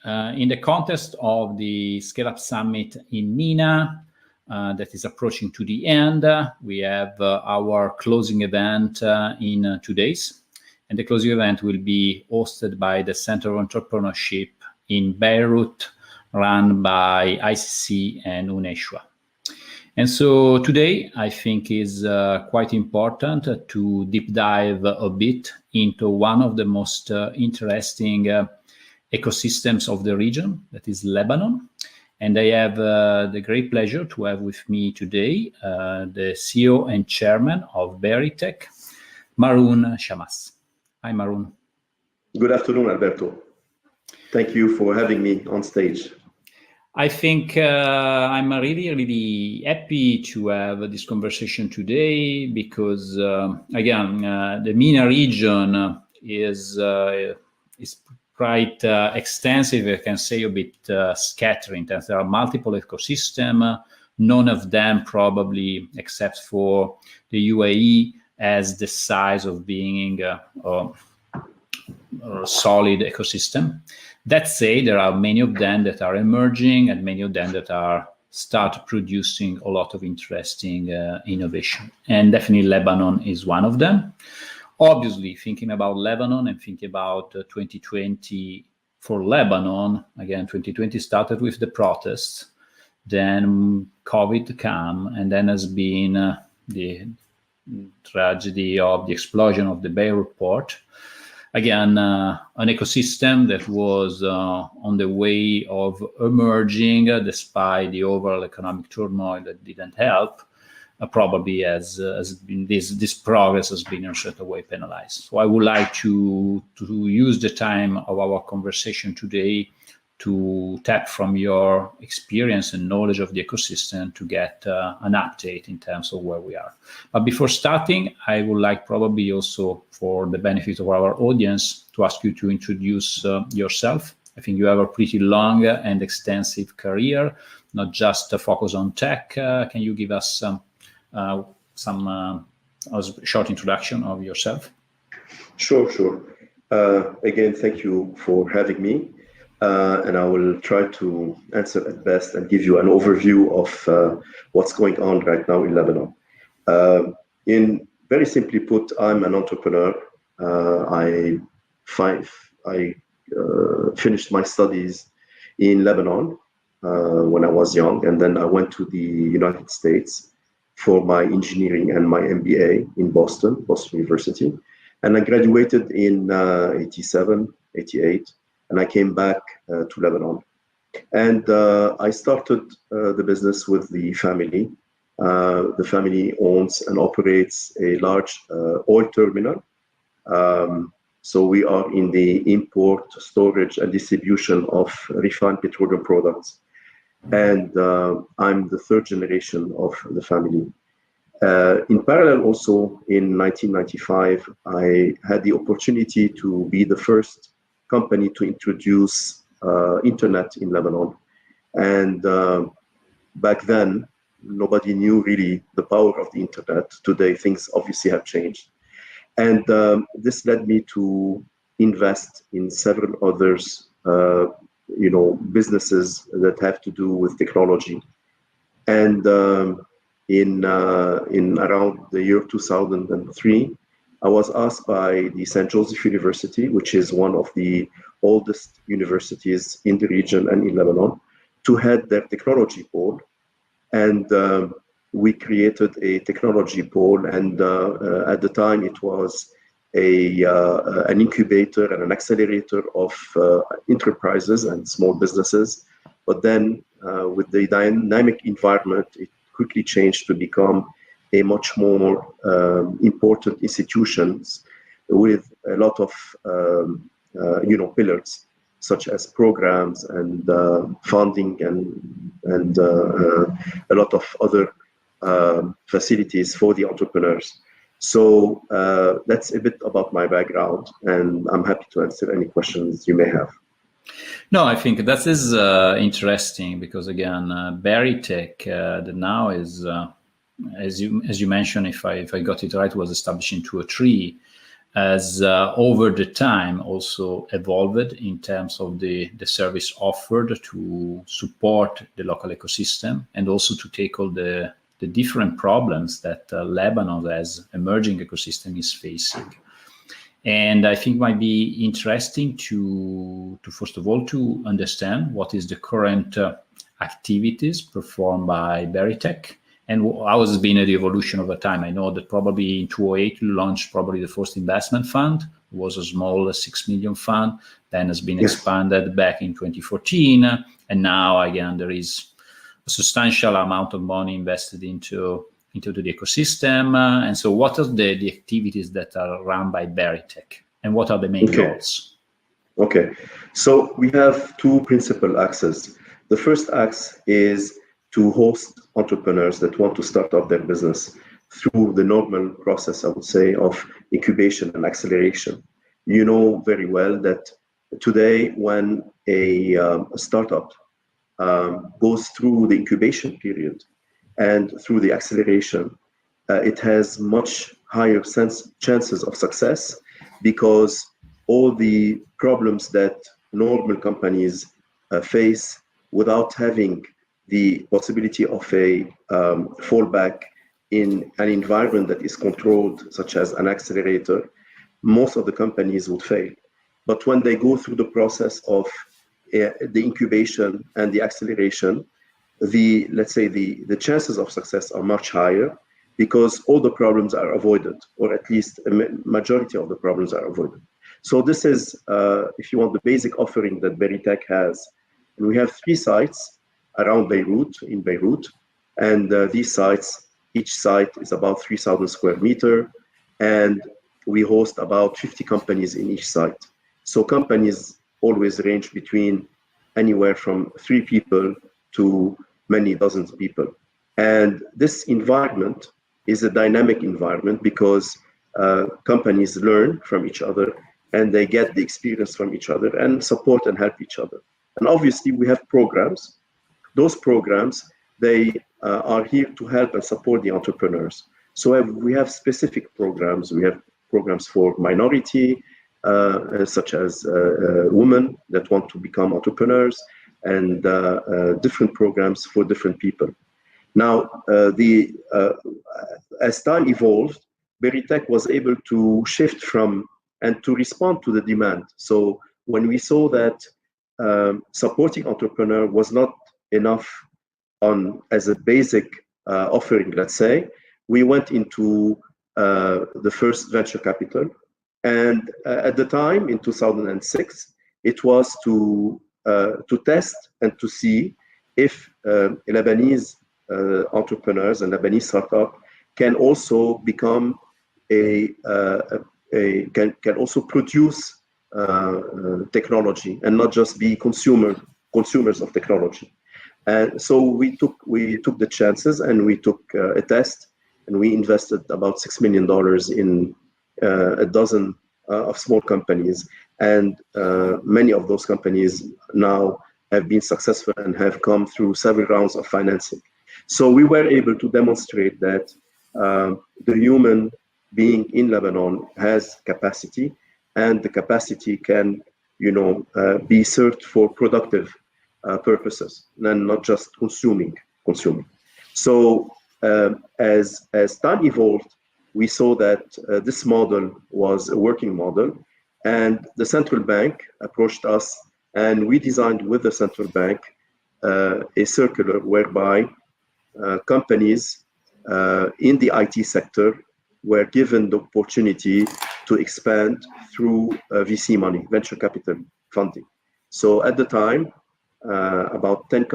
In the context of the Scaleup Summit in MENA, that is approaching to the end, we have our closing event in 2 days. And the closing event will be hosted by the Center of Entrepreneurship in Beirut, run by ICC and UNESHWA. And so today, I think is quite important to deep dive a bit into one of the most interesting ecosystems of the region, that is Lebanon. And I have the great pleasure to have with me today the CEO and chairman of Berytech, Maroun Chammas. Hi, Maroun. Good afternoon, Alberto. Thank you for having me on stage. I think I'm really happy to have this conversation today because, again, the MENA region is quite extensive. I can say a bit scattering. There are multiple ecosystems, none of them probably, except for the UAE, as the size of being a solid ecosystem. That said, there are many of them that are emerging and many of them that are start producing a lot of interesting innovation. And definitely Lebanon is one of them. Obviously, thinking about Lebanon and thinking about 2020 for Lebanon, again, 2020 started with the protests, then COVID came, and then has been the tragedy of the explosion of the Beirut Port. Again, an ecosystem that was on the way of emerging despite the overall economic turmoil that didn't help. Probably has been this progress has been in a certain way penalized. So I would like to use the time of our conversation today to tap from your experience and knowledge of the ecosystem to get an update in terms of where we are. But before starting, I would like probably also for the benefit of our audience to ask you to introduce yourself. I think you have a pretty long and extensive career, not just a focus on tech. Can you give us some short introduction of yourself? Sure. Again, thank you for having me. And I will try to answer at best and give you an overview of what's going on right now in Lebanon. In very simply put, I'm an entrepreneur. I finished my studies in Lebanon when I was young, and then I went to the United States for my engineering and my MBA in Boston University. And I graduated in 87, 88. And I came back to Lebanon. And I started the business with the family. The family owns and operates a large oil terminal. So we are in the import, storage, and distribution of refined petroleum products. And I'm the third generation of the family. In parallel also, in 1995, I had the opportunity to be the first company to introduce internet in Lebanon. And back then, nobody knew really the power of the internet. Today, things obviously have changed. And this led me to invest in several others, businesses that have to do with technology. And in around the year 2003, I was asked by the St. Joseph University, which is one of the oldest universities in the region and in Lebanon, to head their technology pole. And we created a technology pole. And at the time, it was an incubator and an accelerator of enterprises and small businesses. But then with the dynamic environment, it quickly changed to become a much more important institutions with a lot of pillars such as programs and funding and a lot of other facilities for the entrepreneurs. So that's a bit about my background, and I'm happy to answer any questions you may have. No, I think that is interesting because again, Berytech that now is, as you mentioned, if I got it right, was established in 2003, has over the time also evolved in terms of the service offered to support the local ecosystem and also to tackle the different problems that Lebanon as emerging ecosystem is facing. And I think might be interesting to first of all to understand what is the current activities performed by Berytech and how has been the evolution over time. I know that probably in 2008 you launched probably the first investment fund. It was a small 6 million fund, then has been expanded back in 2014, and now again there is a substantial amount of money invested into the ecosystem. And so what are the activities that are run by Berytech and what are the main goals? Okay, so we have two principal axes. The first axe is to host entrepreneurs that want to start up their business through the normal process, I would say, of incubation and acceleration. You know very well that today when a startup goes through the incubation period and through the acceleration, it has much higher chances of success because all the problems that normal companies face without having the possibility of a fallback in an environment that is controlled, such as an accelerator, most of the companies would fail. But when they go through the process of the incubation and the acceleration, let's say the chances of success are much higher because all the problems are avoided, or at least a majority of the problems are avoided. So this is, if you want, the basic offering that Berytech has. And we have 3 sites around Beirut, in Beirut. And these sites, each site is about 3,000 square meters. And we host about 50 companies in each site. So companies always range between anywhere from 3 people to many dozens of people. And this environment is a dynamic environment because companies learn from each other and they get the experience from each other and support and help each other. And obviously we have programs. Those programs, they are here to help and support the entrepreneurs. So we have specific programs. We have programs for minority, such as women that want to become entrepreneurs, and different programs for different people. Now, as time evolved, Berytech was able to shift from and to respond to the demand. So when we saw that supporting entrepreneur was not enough as a basic offering, let's say, we went into the first venture capital. And at the time, in 2006, it was to test and to see if Lebanese entrepreneurs and Lebanese startup can also become can also produce technology and not just be consumers of technology. And so we took the chances and we took a test, and we invested about $6 million in a dozen of small companies, and many of those companies now have been successful and have come through several rounds of financing. So we were able to demonstrate that the human being in Lebanon has capacity, and the capacity can, be served for productive purposes and not just consuming. So as time evolved, we saw that this model was a working model, and the central bank approached us, and we designed with the central bank a circular whereby companies in the IT sector were given the opportunity to expand through VC money, venture capital funding. So at the time, about 10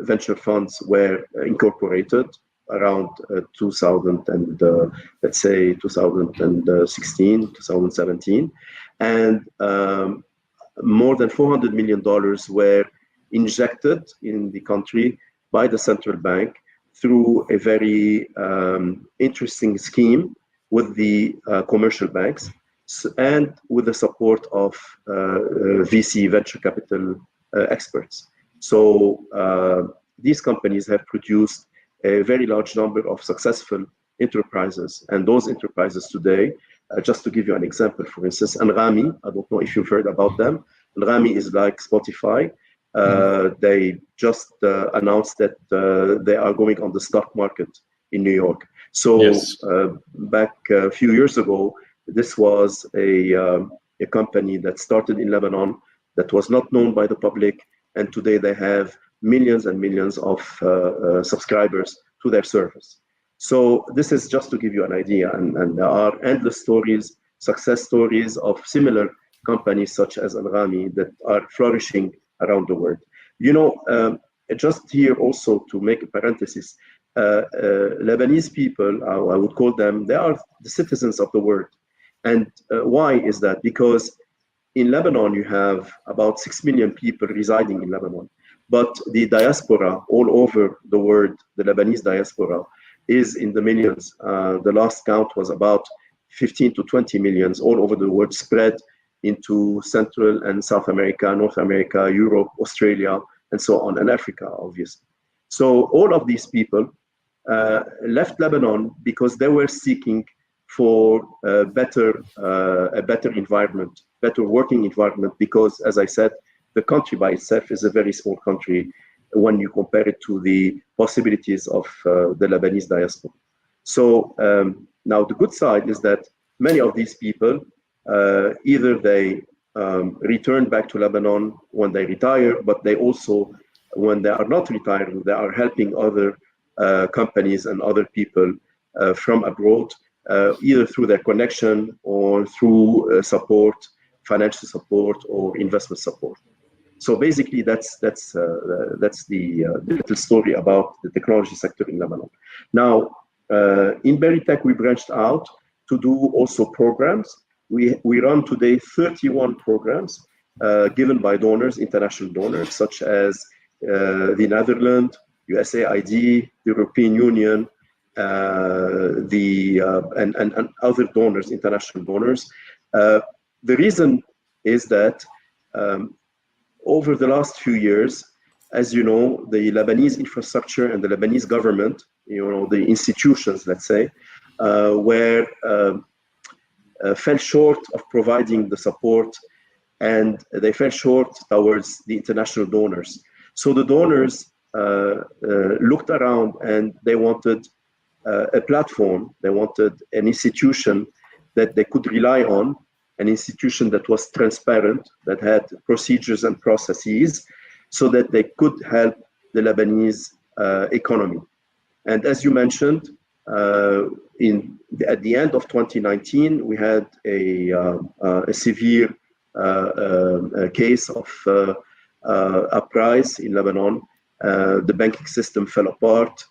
venture funds were incorporated around 2000 and let's say 2016, 2017, and more than $400 million were injected in the country by the central bank through a very interesting scheme with the commercial banks and with the support of VC venture capital experts. So these companies have produced a very large number of successful enterprises, and those enterprises today Just to give you an example, for instance, Anghami, I don't know if you've heard about them. Anghami is like Spotify. They just announced that they are going on the stock market in New York. So yes. Back a few years ago, this was a company that started in Lebanon that was not known by the public, and today they have millions and millions of subscribers to their service. So this is just to give you an idea, and there are endless stories, success stories of similar companies such as Anghami that are flourishing around the world. You know, just here also to make a parenthesis, Lebanese people, I would call them, they are the citizens of the world. And why is that? Because in Lebanon, you have about 6 million people residing in Lebanon. But the diaspora all over the world, the Lebanese diaspora, is in the millions. The last count was about 15 to 20 millions all over the world, spread into Central and South America, North America, Europe, Australia, and so on, and Africa, obviously. So all of these people left Lebanon because they were seeking for a better environment, better working environment, because, as I said, the country by itself is a very small country when you compare it to the possibilities of the Lebanese diaspora. So now the good side is that many of these people, either they return back to Lebanon when they retire, but they also, when they are not retiring, they are helping other companies and other people from abroad, either through their connection or through support, financial support or investment support. So basically, that's the little story about the technology sector in Lebanon. Now, in Berytech, we branched out to do also programs. We run today 31 programs given by donors, international donors, such as the Netherlands, USAID, the European Union, and other donors, international donors. The reason is that over the last few years, as you know, the Lebanese infrastructure and the Lebanese government, you know, the institutions, let's say, fell short of providing the support, and they fell short towards the international donors. So the donors looked around and they wanted a platform, they wanted an institution that they could rely on, an institution that was transparent, that had procedures and processes, so that they could help the Lebanese economy. And as you mentioned, at the end of 2019, we had a severe case of uprise in Lebanon. The banking system fell apart.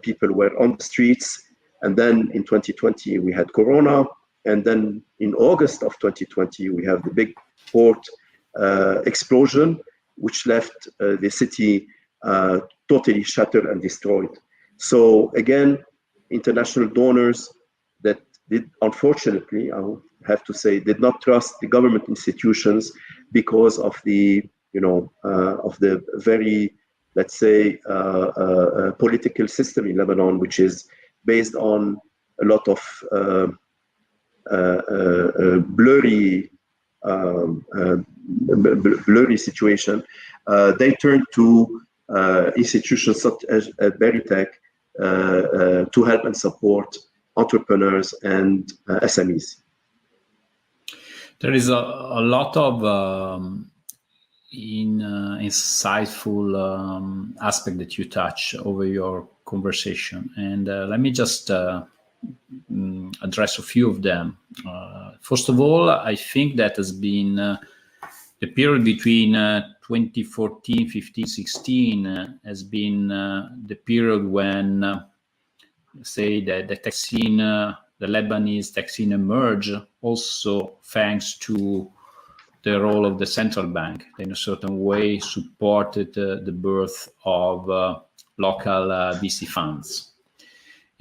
People were on the streets. And then in 2020, we had Corona. And then in August of 2020, we have the big port explosion, which left the city totally shattered and destroyed. So again, international donors that did, unfortunately, I would have to say, did not trust the government institutions because of the, of the very, let's say, political system in Lebanon, which is based on a lot of blurry situation. They turned to institutions such as Berytech to help and support entrepreneurs and SMEs. There is a lot of insightful aspect that you touch over your conversation, and let me just address a few of them. First of all, I think that has been the period between 2014, 15, 16 has been the period when, say, the tech scene, the Lebanese tech scene emerged, also thanks to the role of the central bank. They in a certain way supported the birth of local VC funds.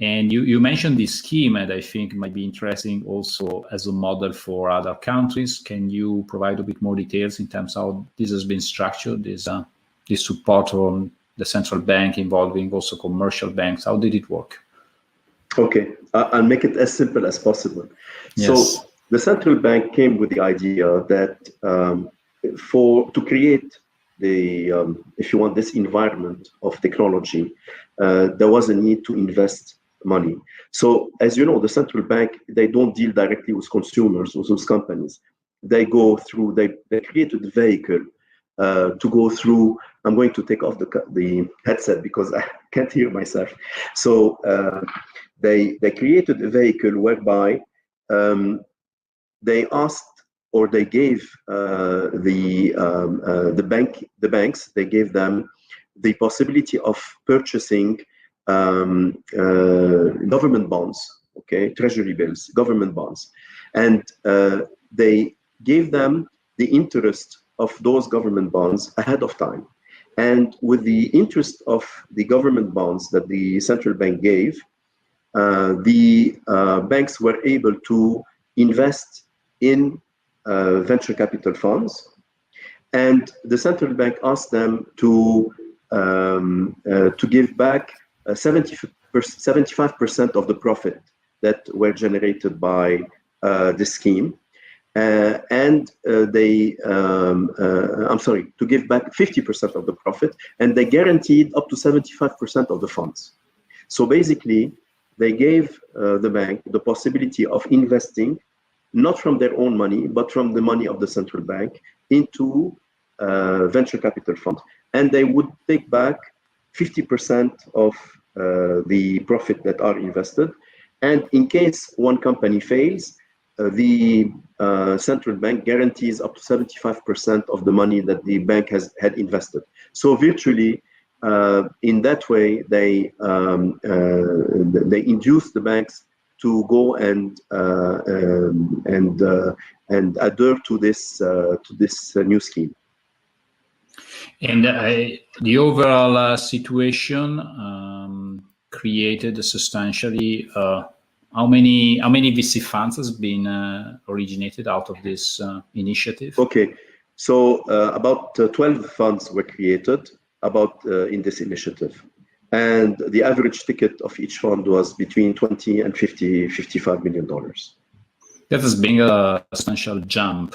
And you mentioned this scheme, and I think it might be interesting also as a model for other countries. Can you provide a bit more details in terms of how this has been structured, this support from the central bank involving also commercial banks? How did it work? Okay, I'll make it as simple as possible. Yes. So the central bank came with the idea that to create the, if you want, this environment of technology, there was a need to invest money. So as you know, the central bank, they don't deal directly with consumers or with companies. They go through, they created a vehicle to go through. I'm going to take off the headset because I can't hear myself. So they created a vehicle whereby they asked, or they gave the banks, they gave them the possibility of purchasing government bonds, okay, treasury bills, government bonds, and they gave them the interest of those government bonds ahead of time. And with the interest of the government bonds that the central bank gave, the banks were able to invest in venture capital funds, and the central bank asked them to give back 75% of the profit that were generated by the scheme, and to give back 50% of the profit, and they guaranteed up to 75% of the funds. So basically, they gave the bank the possibility of investing, not from their own money, but from the money of the central bank into venture capital funds. And they would take back 50% of the profit that are invested. And in case one company fails, the central bank guarantees up to 75% of the money that the bank had invested. So virtually, in that way, they induce the banks to go and adhere to this new scheme. And the overall situation created substantially. How many VC funds has been originated out of this initiative? Okay, so about 12 funds were created in this initiative, and the average ticket of each fund was between 20 and 55 million dollars. That has been a substantial jump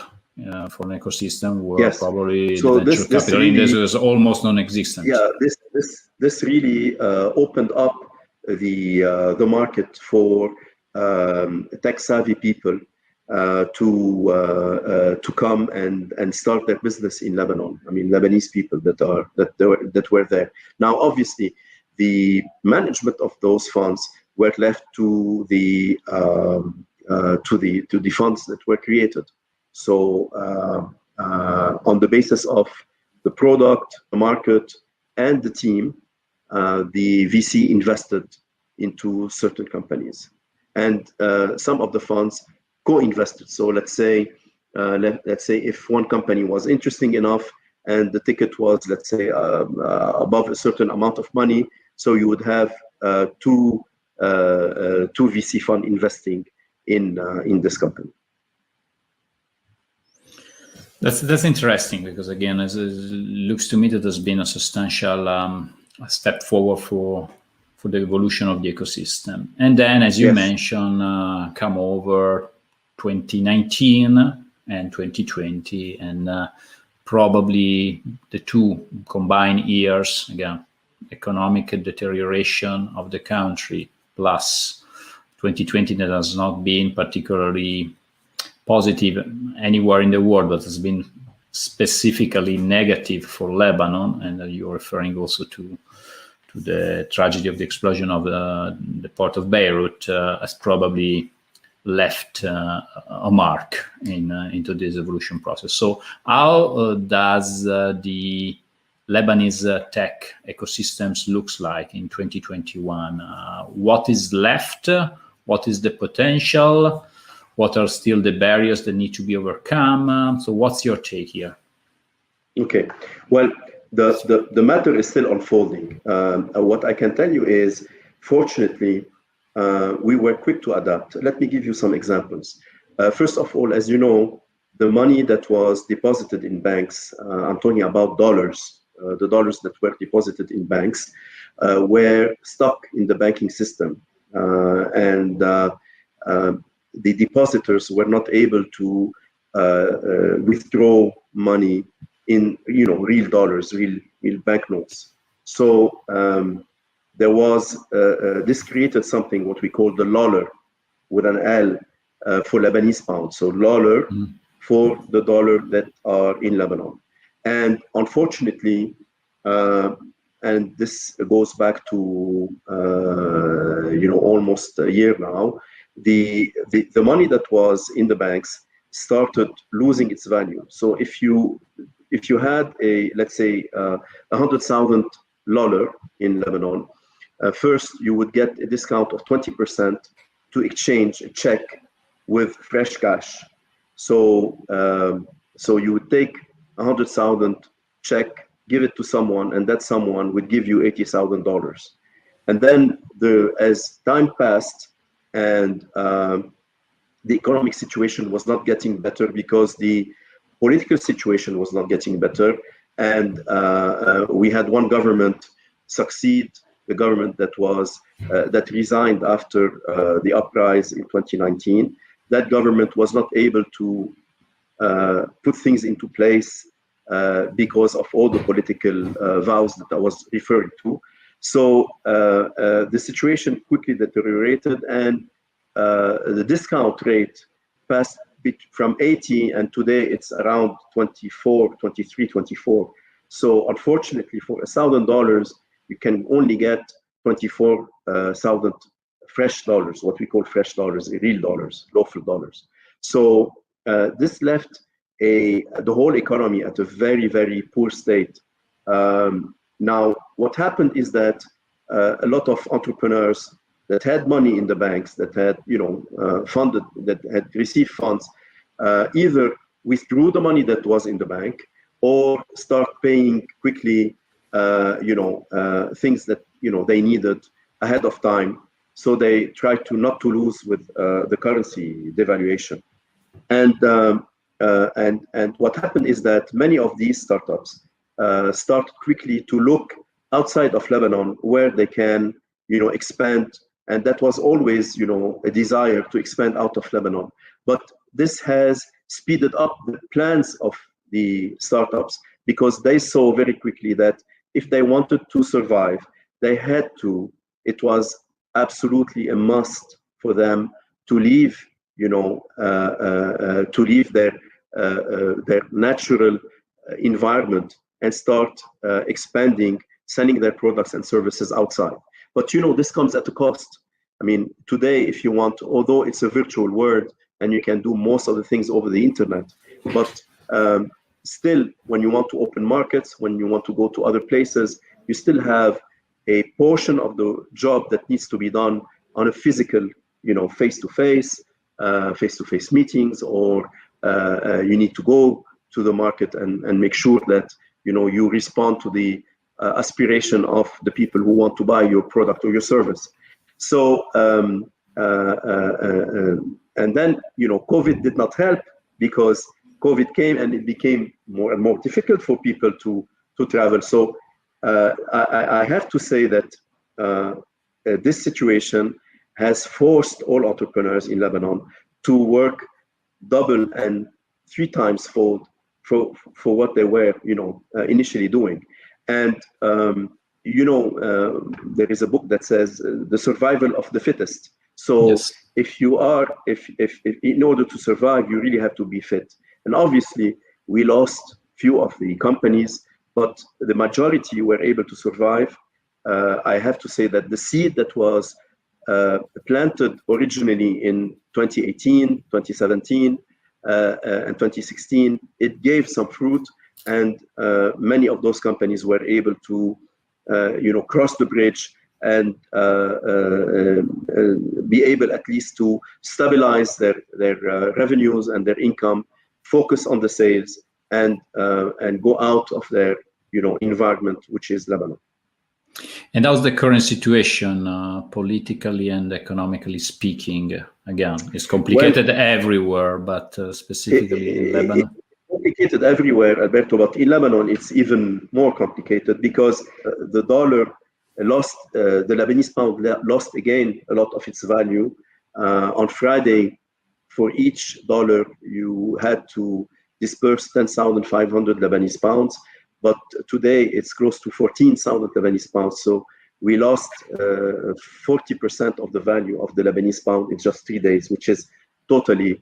for an ecosystem where probably the venture capital industry was almost non-existent. Yeah, this really opened up the market for tech-savvy people to come and start their business in Lebanon. I mean, Lebanese people that were there. Now, obviously, the management of those funds were left to the funds that were created. So, on the basis of the product, the market, and the team, the VC invested into certain companies, and some of the funds co-invested. So let's say if one company was interesting enough and the ticket was, let's say, above a certain amount of money, so you would have two VC fund investing in this company. That's interesting, because again, it looks to me that there's been a substantial step forward for the evolution of the ecosystem. And then, as you mentioned, come over 2019 and 2020, and probably the two combined years, again, economic deterioration of the country, plus 2020 that has not been particularly positive anywhere in the world, but has been specifically negative for Lebanon. And you're referring also to the tragedy of the explosion of the port of Beirut, has probably left a mark into this evolution process. So how does the Lebanese tech ecosystems looks like in 2021? What is left? What is the potential? What are still the barriers that need to be overcome? So what's your take here? Okay, well, the matter is still unfolding. What I can tell you is, fortunately, we were quick to adapt. Let me give you some examples. First of all, as you know, the money that was deposited in banks, I'm talking about dollars, the dollars that were deposited in banks, were stuck in the banking system and the depositors were not able to withdraw money in real dollars, real banknotes. So there was this created something what we call the dollar with an L for Lebanese pound. So dollar for the dollar that are in Lebanon, and unfortunately, and this goes back to almost a year now. The money that was in the banks started losing its value. So if you had let's say $100,000 in Lebanon, first you would get a discount of 20% to exchange a check with fresh cash. So so you would take 100,000 check, give it to someone, and that someone would give you $80,000. And then as time passed, and the economic situation was not getting better because the political situation was not getting better, and we had one government succeed the government that was that resigned after the uprising in 2019. That government was not able to put things into place because of all the political vows that I was referring to. So the situation quickly deteriorated, and the discount rate passed from 80, and today it's around 24, 23, 24. So unfortunately, for $1,000, you can only get 24,000 fresh dollars, what we call fresh dollars, real dollars, local dollars. So this left the whole economy at a very, very poor state. Now, what happened is that a lot of entrepreneurs that had money in the banks, that had funded, that had received funds, either withdrew the money that was in the bank or start paying quickly things that they needed ahead of time. So they tried to not to lose with the currency devaluation. And what happened is that many of these startups start quickly to look outside of Lebanon where they can expand. And that was always a desire to expand out of Lebanon. But this has speeded up the plans of the startups, because they saw very quickly that if they wanted to survive, they had to, it was absolutely a must for them to leave, to leave their natural environment and start expanding, selling their products and services outside. But this comes at a cost. I mean, today, if you want, although it's a virtual world and you can do most of the things over the internet, but still, when you want to open markets, when you want to go to other places, you still have a portion of the job that needs to be done on a physical, face-to-face meetings, or you need to go to the market and make sure that you respond to the aspiration of the people who want to buy your product or your service. So and then COVID did not help, because COVID came and it became more and more difficult for people to travel. So I have to say that this situation has forced all entrepreneurs in Lebanon to work double and 3 times fold for what they were initially doing. And there is a book that says the survival of the fittest. So yes. If in order to survive, you really have to be fit. And obviously we lost few of the companies, but the majority were able to survive. I have to say that the seed that was planted originally in 2018, 2017, and 2016, it gave some fruit, and many of those companies were able to cross the bridge and be able at least to stabilize their revenues and their income, focus on the sales, and go out of their environment, which is Lebanon. And how's the current situation, politically and economically speaking? Again, it's complicated everywhere, but specifically in Lebanon. Complicated everywhere, Alberto, but in Lebanon it's even more complicated, because the dollar the Lebanese pound lost again a lot of its value. On Friday, for each dollar, you had to disperse 10,500 Lebanese pounds, but today it's close to 14,000 Lebanese pounds. So we lost 40% of the value of the Lebanese pound in just 3 days, which is totally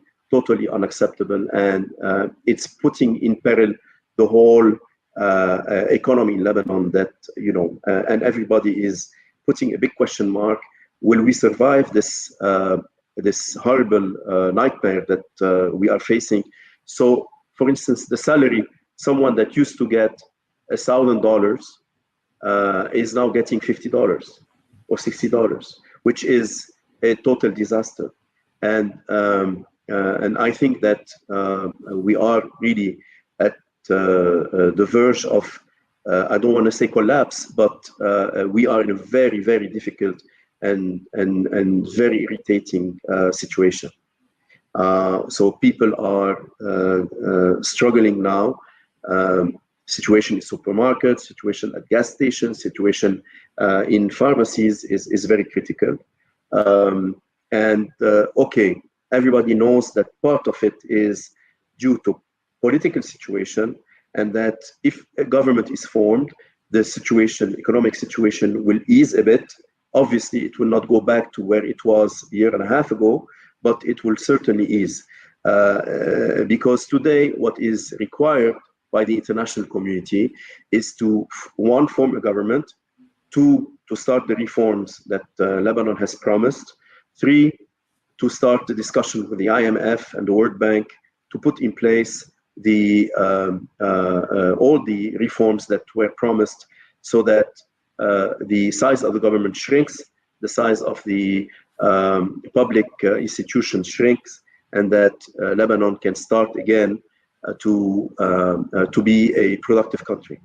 unacceptable, and it's putting in peril the whole economy in Lebanon. That and everybody is putting a big question mark: will we survive this this horrible nightmare that we are facing? So, for instance, the salary, someone that used to get $1,000 is now getting $50 or $60, which is a total disaster. And I think that we are really at the verge of, I don't want to say collapse, but we are in a very, very difficult and very irritating situation. So people are struggling now. Situation in supermarkets, situation at gas stations, situation in pharmacies is very critical. Okay, everybody knows that part of it is due to political situation, and that if a government is formed, the situation, economic situation, will ease a bit. Obviously, it will not go back to where it was a year and a half ago, but it will certainly ease. Because today, what is required by the international community is to, one, form a government, two, to start the reforms that Lebanon has promised, three, to start the discussion with the IMF and the World Bank to put in place the all the reforms that were promised, so that the size of the government shrinks, the size of the public institutions shrinks, and that Lebanon can start again to be a productive country.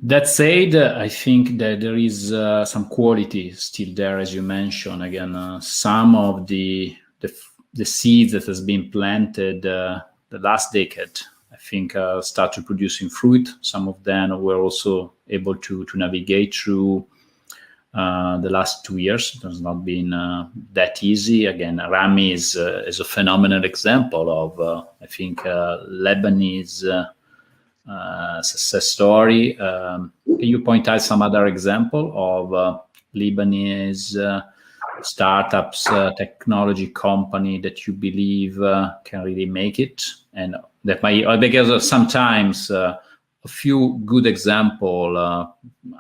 That said, I think that there is some quality still there, as you mentioned. Again, some of the seeds that has been planted the last decade, I think, started producing fruit. Some of them were also able to navigate through the last 2 years. It has not been that easy. Again, Rami is a phenomenal example of, I think, Lebanese success story. Can you point out some other example of Lebanese startups, technology company that you believe can really make it, and that might, because sometimes a few good example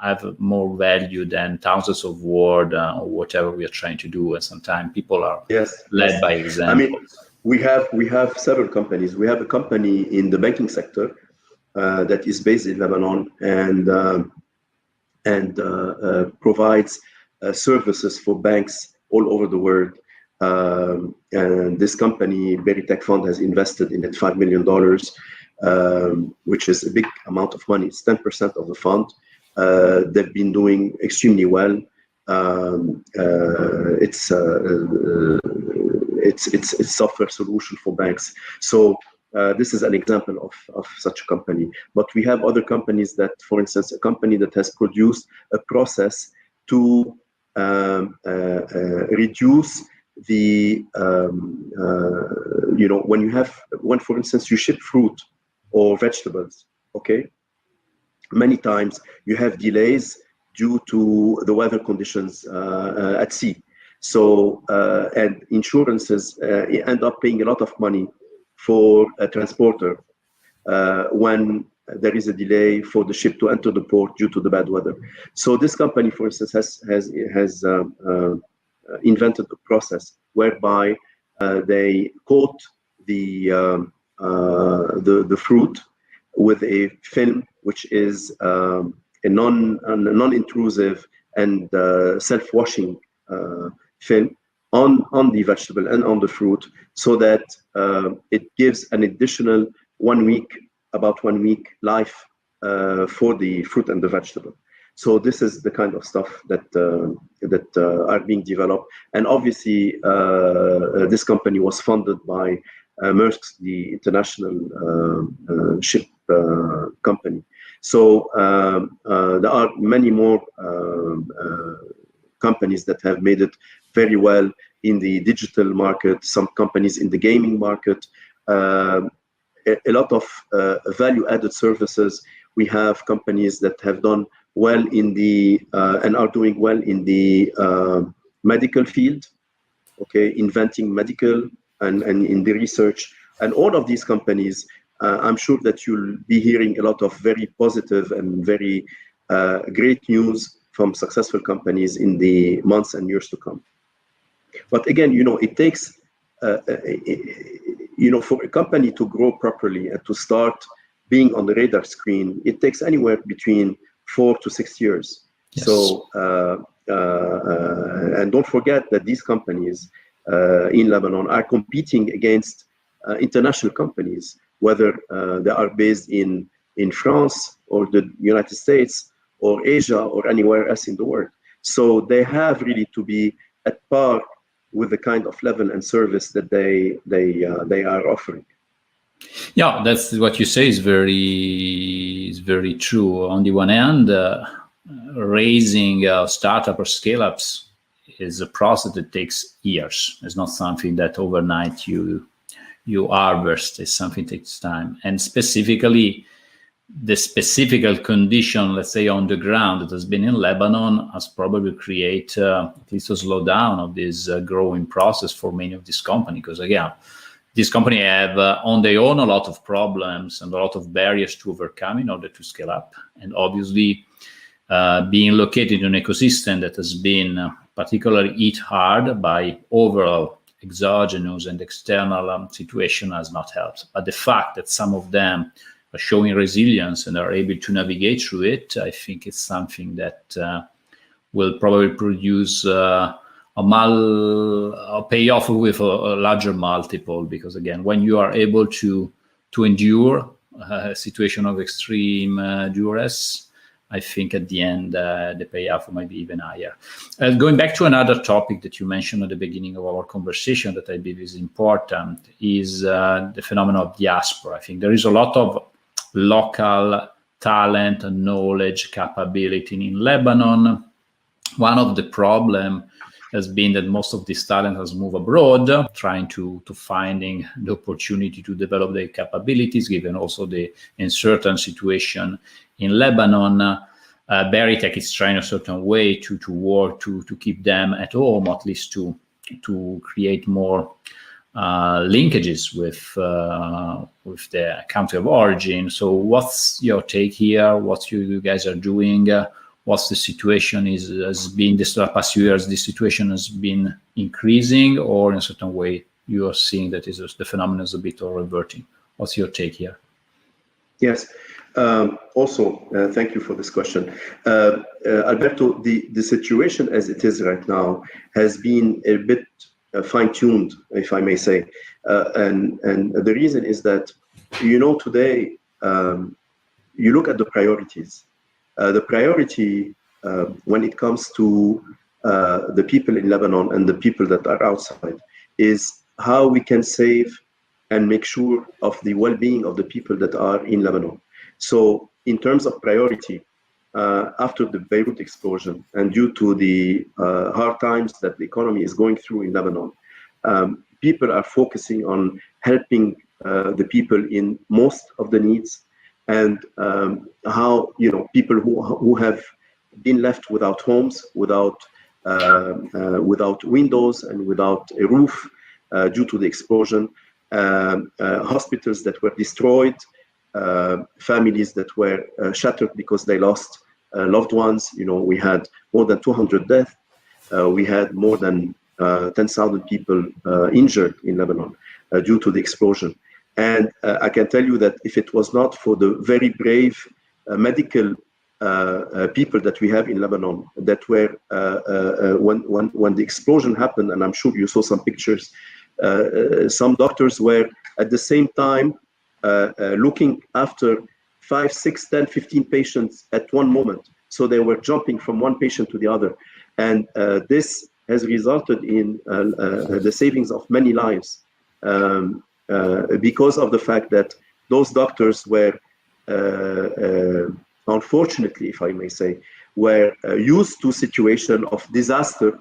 have more value than thousands of words or whatever we are trying to do, and sometimes people are led by examples. I mean, we have several companies. We have a company in the banking sector that is based in Lebanon and provides services for banks all over the world. And this company, Berytech Fund, has invested in it $5 million, which is a big amount of money. It's 10% of the fund. They've been doing extremely well. It's software solution for banks. So this is an example of such a company. But we have other companies that, for instance, a company that has produced a process to reduce the, when for instance you ship fruit or vegetables, okay? Many times you have delays due to the weather conditions at sea. So, and insurances end up paying a lot of money for a transporter when there is a delay for the ship to enter the port due to the bad weather. So this company, for instance, has invented a process whereby they coat the fruit with a film which is a non-intrusive and self-washing film on the vegetable and on the fruit, so that it gives an additional 1 week, about 1 week life for the fruit and the vegetable. So this is the kind of stuff that are being developed. And obviously, this company was funded by Maersk, the international ship company. So there are many more companies that have made it very well in the digital market, some companies in the gaming market, a lot of value-added services. We have companies that have done well in the and are doing well in the medical field, okay, inventing medical and in the research. And all of these companies, I'm sure that you'll be hearing a lot of very positive and very great news from successful companies in the months and years to come. But again, it takes, for a company to grow properly and to start being on the radar screen, it takes anywhere between 4 to 6 years. Yes. So, and don't forget that these companies in Lebanon are competing against international companies, whether they are based in France or the United States or Asia or anywhere else in the world. So they have really to be at par with the kind of level and service that they are offering. Yeah, that's what you say is very true. On the one hand, raising startup or scale-ups is a process that takes years. It's not something that overnight you harvest. It's something that takes time. And specifically, the specific condition, let's say, on the ground that has been in Lebanon has probably created at least a slowdown of this growing process for many of these companies. Because again, these companies have on their own a lot of problems and a lot of barriers to overcome in order to scale up. And obviously, being located in an ecosystem that has been particularly hit hard by overall exogenous and external situation has not helped. But the fact that some of them are showing resilience and are able to navigate through it, I think it's something that will probably produce a payoff with a larger multiple, because again, when you are able to endure a situation of extreme duress, I think at the end the payoff might be even higher. Going back to another topic that you mentioned at the beginning of our conversation that I believe is important is the phenomenon of diaspora. I think there is a lot of local talent and knowledge capability in Lebanon. One of the problems has been that most of this talent has moved abroad, trying to finding the opportunity to develop their capabilities, given also the uncertain situation in Lebanon. Berytech is trying a certain way to work to keep them at home, at least to create more linkages with the country of origin. So what's your take here? What you guys are doing? What's the situation has been this past few years? The situation has been increasing, or in a certain way you are seeing that the phenomenon is a bit reverting. What's your take here? Yes. Also, thank you for this question. Alberto, the situation as it is right now has been a bit fine-tuned, if I may say. And the reason is that, today, you look at the priorities. The priority when it comes to the people in Lebanon and the people that are outside is how we can save and make sure of the well-being of the people that are in Lebanon. So in terms of priority, after the Beirut explosion and due to the hard times that the economy is going through in Lebanon, people are focusing on helping the people in most of the needs, and how people who have been left without homes, without windows and without a roof due to the explosion, hospitals that were destroyed, families that were shattered because they lost loved ones. We had more than 200 deaths. We had more than 10,000 people injured in Lebanon due to the explosion. And I can tell you that if it was not for the very brave medical people that we have in Lebanon, that were when the explosion happened, and I'm sure you saw some pictures, some doctors were at the same time looking after 5, 6, 10, 15 patients at one moment. So they were jumping from one patient to the other. And this has resulted in the savings of many lives. Because of the fact that those doctors were unfortunately, if I may say, were used to situation of disaster,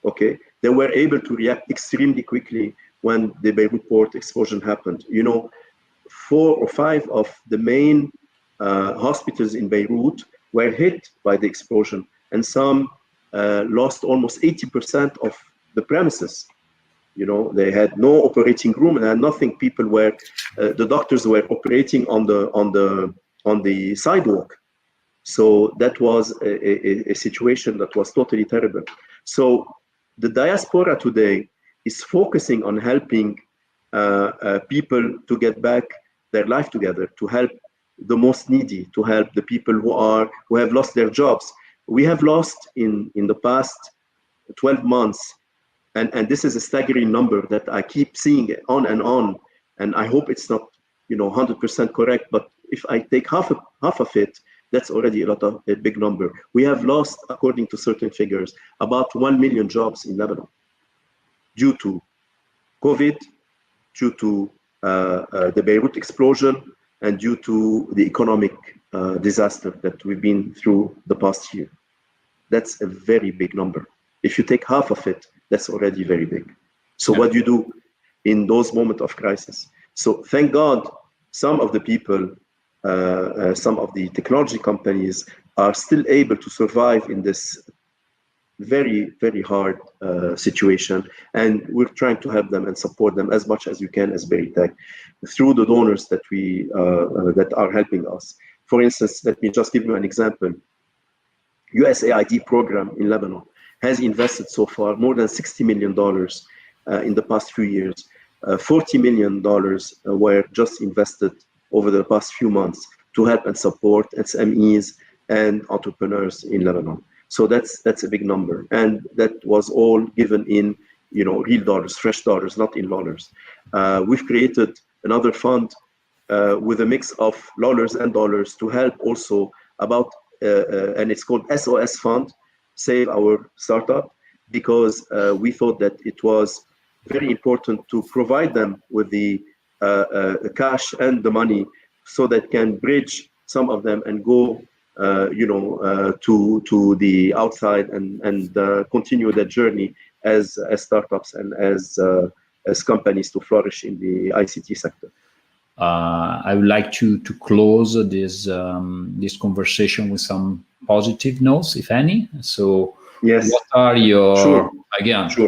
okay, they were able to react extremely quickly when the Beirut Port explosion happened. 4 or 5 of the main hospitals in Beirut were hit by the explosion, and some lost almost 80% of the premises. They had no operating room and had nothing. People were, the doctors were operating on the sidewalk. So that was a situation that was totally terrible. So the diaspora today is focusing on helping people to get back their life together, to help the most needy, to help the people who have lost their jobs. We have lost in the past 12 months, and this is a staggering number that I keep seeing on, and I hope it's not 100% correct, but if I take half of it, that's already a big number. We have lost, according to certain figures, about 1 million jobs in Lebanon due to COVID, due to the Beirut explosion, and due to the economic disaster that we've been through the past year. That's a very big number. If you take half of it, that's already very big. So what do you do in those moments of crisis? So thank God, some of the people, some of the technology companies are still able to survive in this very, very hard situation. And we're trying to help them and support them as much as we can as Berytech through the donors that that are helping us. For instance, let me just give you an example. USAID program in Lebanon has invested so far more than $60 million in the past few years. $40 million were just invested over the past few months to help and support SMEs and entrepreneurs in Lebanon. So that's a big number, and that was all given in real dollars, fresh dollars, not in dollars. We've created another fund with a mix of dollars and dollars to help also about, and it's called SOS Fund, Save Our Startup, because we thought that it was very important to provide them with the cash and the money so that can bridge some of them and go to the outside and continue their journey as startups and as companies to flourish in the ICT sector. I would like to close this conversation with some positive notes, if any. So, yes, what are your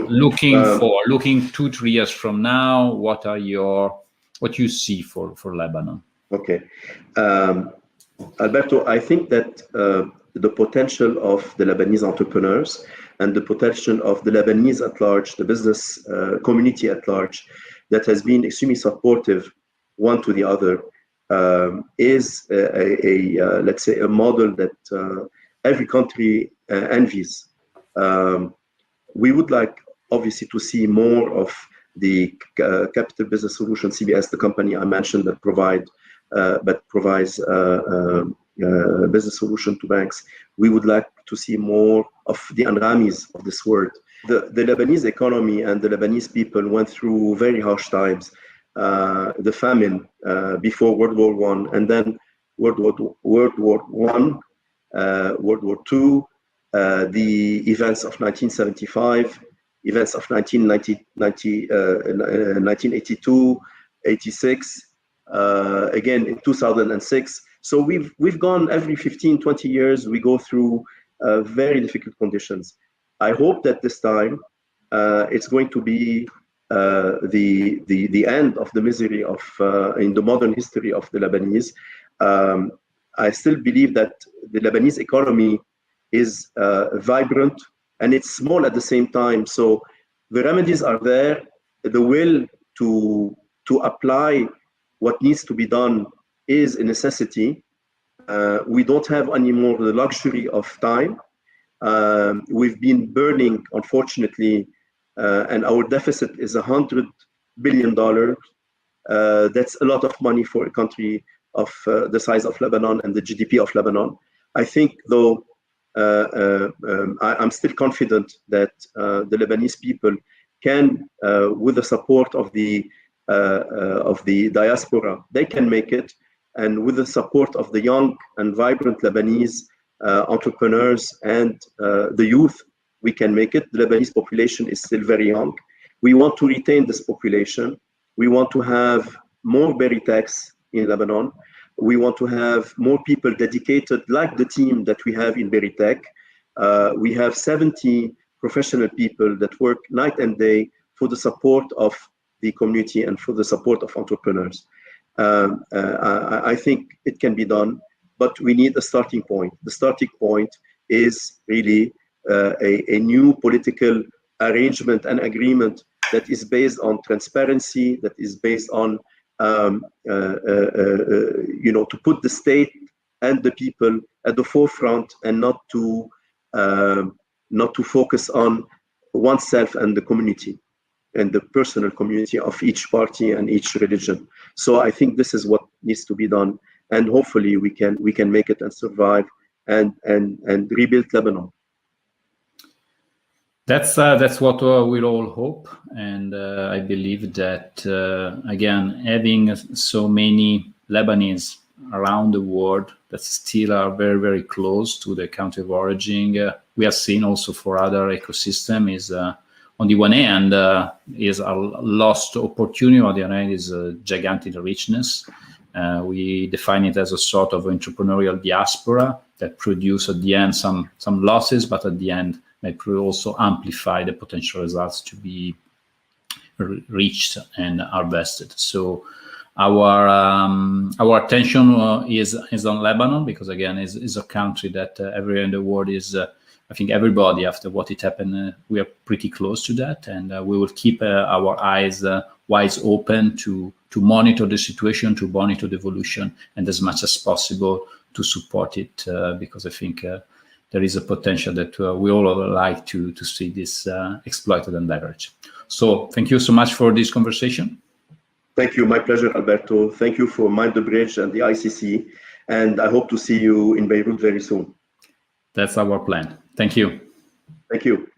looking 2-3 years from now? What you see for Lebanon? Okay, Alberto, I think that the potential of the Lebanese entrepreneurs and the potential of the Lebanese at large, the business community at large, that has been extremely supportive one to the other, is let's say a model that every country envies. We would like, obviously, to see more of the Capital Business Solution, CBS, the company I mentioned that provides business solution to banks. We would like to see more of the Anramis of this world. The Lebanese economy and the Lebanese people went through very harsh times. The famine before World War I, and then World War I, World War II, the events of 1975, events of 1982, 86, again in 2006. So we've gone every 15, 20 years, we go through very difficult conditions. I hope that this time it's going to be the end of the misery of in the modern history of the Lebanese. I still believe that the Lebanese economy is vibrant and it's small at the same time. So the remedies are there. The will to apply what needs to be done is a necessity. We don't have anymore the luxury of time. We've been burning, unfortunately, and our deficit is $100 billion. That's a lot of money for a country of the size of Lebanon and the GDP of Lebanon. I think, though, I'm still confident that the Lebanese people can, with the support of the diaspora, they can make it. and with the support of the young and vibrant Lebanese entrepreneurs and the youth, we can make it. The Lebanese population is still very young. We want to retain this population. We want to have more Berytechs in Lebanon. We want to have more people dedicated, like the team that we have in Berytech. We have 70 professional people that work night and day for the support of the community and for the support of entrepreneurs. I think it can be done, but we need a starting point. The starting point is really a new political arrangement and agreement that is based on transparency, that is based on to put the state and the people at the forefront, and not to focus on oneself and the community and the personal community of each party and each religion. So I think this is what needs to be done, and hopefully we can make it and survive and rebuild Lebanon. That's what we'll all hope, and I believe that again, having so many Lebanese around the world that still are very, very close to the country of origin, we have seen also for other ecosystem is on the one hand is a lost opportunity, on the other hand is a gigantic richness. We define it as a sort of entrepreneurial diaspora that produce at the end some losses, but at the end may also amplify the potential results to be reached and harvested. So our attention is on Lebanon, because again is a country that everywhere in the world is I think everybody, after what it happened, we are pretty close to that, and we will keep our eyes wide open to monitor the situation, to monitor the evolution, and as much as possible to support it, because I think there is a potential that we all like to see this exploited and leveraged. So thank you so much for this conversation. Thank you. My pleasure, Alberto. Thank you for Mind the Bridge and the ICC, and I hope to see you in Beirut very soon. That's our plan. Thank you. Thank you.